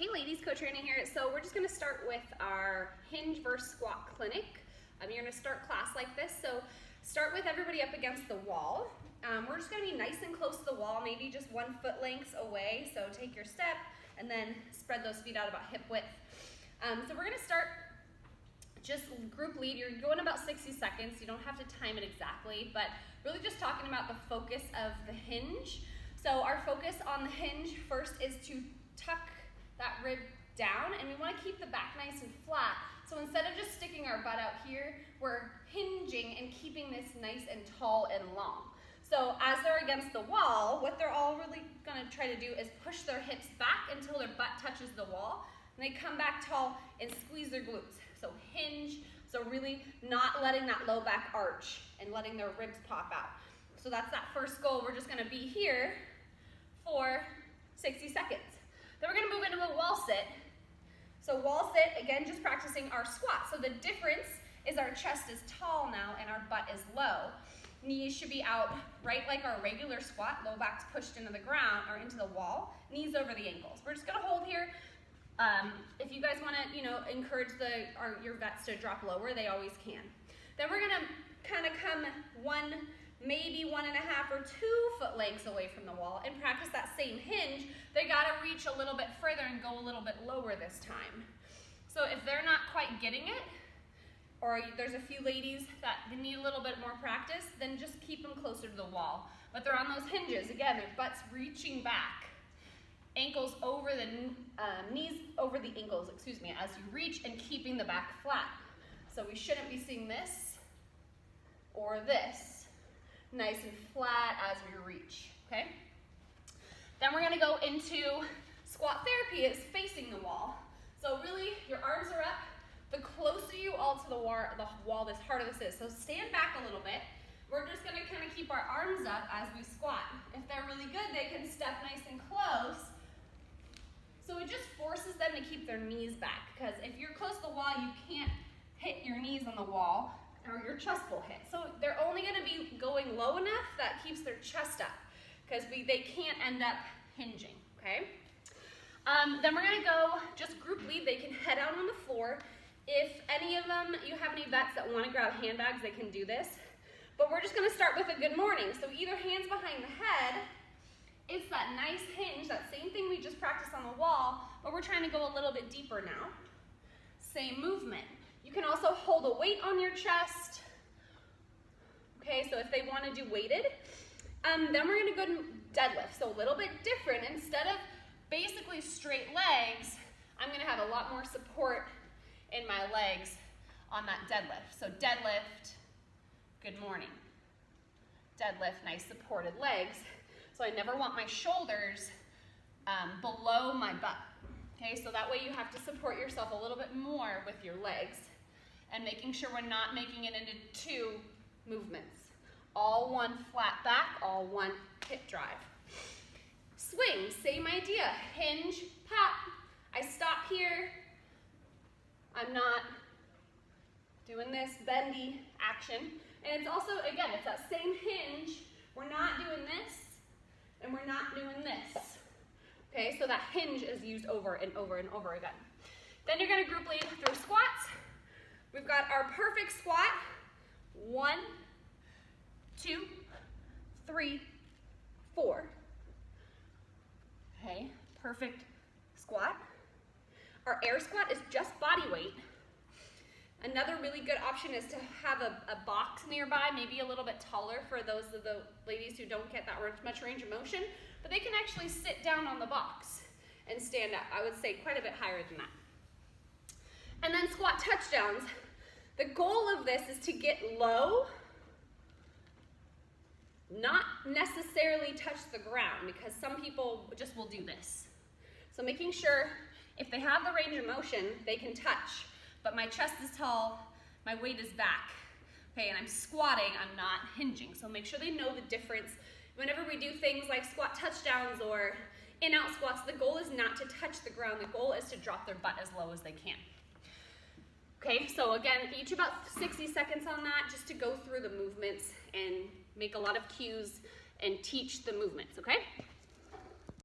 Hey ladies, Coach Rana here. So we're just going to start with our Hinge versus squat clinic. You're going to start class like this. So start with everybody up against the wall. We're just going to be nice and close to the wall, maybe just 1 foot lengths away. So take your step and then spread those feet out about hip width. So we're going to start just group lead. You're going about 60 seconds. You don't have to time it exactly, but really just talking about the focus of the hinge. So our focus on the hinge first is to tuck that rib down, and we want to keep the back nice and flat. So instead of just sticking our butt out here, we're hinging and keeping this nice and tall and long. So as they're against the wall, what they're all really going to try to do is push their hips back until their butt touches the wall, and they come back tall and squeeze their glutes. So hinge, so really not letting that low back arch and letting their ribs pop out. So that's that first goal. We're just going to be here for 60 seconds. Then we're going to move into a wall sit. So wall sit, again, just practicing our squat. So the difference is our chest is tall now and our butt is low. Knees should be out right like our regular squat. Low back's pushed into the ground or into the wall. Knees over the ankles. We're just going to hold here. If you guys want to, encourage your vets to drop lower, they always can. Then we're going to kind of come maybe 1.5 or 2 foot lengths away from the wall and practice that same hinge. They got to reach a little bit further and go a little bit lower this time. So if they're not quite getting it, or there's a few ladies that need a little bit more practice, then just keep them closer to the wall. But they're on those hinges. Again, their butt's reaching back. Ankles over the knees over the ankles, as you reach, and keeping the back flat. So we shouldn't be seeing this or this. Nice and flat as we reach, okay? Then we're gonna go into squat therapy is facing the wall. So really, your arms are up. The closer you all to the wall, the harder this is. So stand back a little bit. We're just gonna kind of keep our arms up as we squat. If they're really good, they can step nice and close. So it just forces them to keep their knees back, because if you're close to the wall, you can't hit your knees on the wall, or your chest will hit. So they're only going to be going low enough that keeps their chest up, because they can't end up hinging, okay? Then we're going to go just group lead. They can head out on the floor. If any of them, you have any vets that want to grab handbags, they can do this. But we're just going to start with a good morning. So either hands behind the head. It's that nice hinge, that same thing we just practiced on the wall, but we're trying to go a little bit deeper now. Same movement. You can also hold a weight on your chest. Okay, so if they want to do weighted, then we're going to go to deadlift. So a little bit different. Instead of basically straight legs, I'm going to have a lot more support in my legs on that deadlift. So deadlift, good morning. Deadlift, nice supported legs. So I never want my shoulders below my butt. Okay, so that way you have to support yourself a little bit more with your legs and making sure we're not making it into 2 movements. All one flat back, all one hip drive. Swing, same idea. Hinge, pop. I stop here. I'm not doing this bendy action. And it's also, again, it's that same hinge. We're not doing this, and we're not doing this. Okay, so that hinge is used over and over and over again. Then you're going to group lead through squats. We've got our perfect squat. 1, 2, 3, 4. Okay, perfect squat. Our air squat is just body weight. Another really good option is to have a box nearby, maybe a little bit taller for those of the ladies who don't get that much range of motion, but they can actually sit down on the box and stand up. I would say quite a bit higher than that. And then squat touchdowns. The goal of this is to get low, not necessarily touch the ground, because some people just will do this. So making sure if they have the range of motion, they can touch. But my chest is tall, my weight is back, okay, and I'm squatting, I'm not hinging. So make sure they know the difference. Whenever we do things like squat touchdowns or in-out squats, the goal is not to touch the ground. The goal is to drop their butt as low as they can. Okay, so again, each about 60 seconds on that, just to go through the movements and make a lot of cues and teach the movements, okay?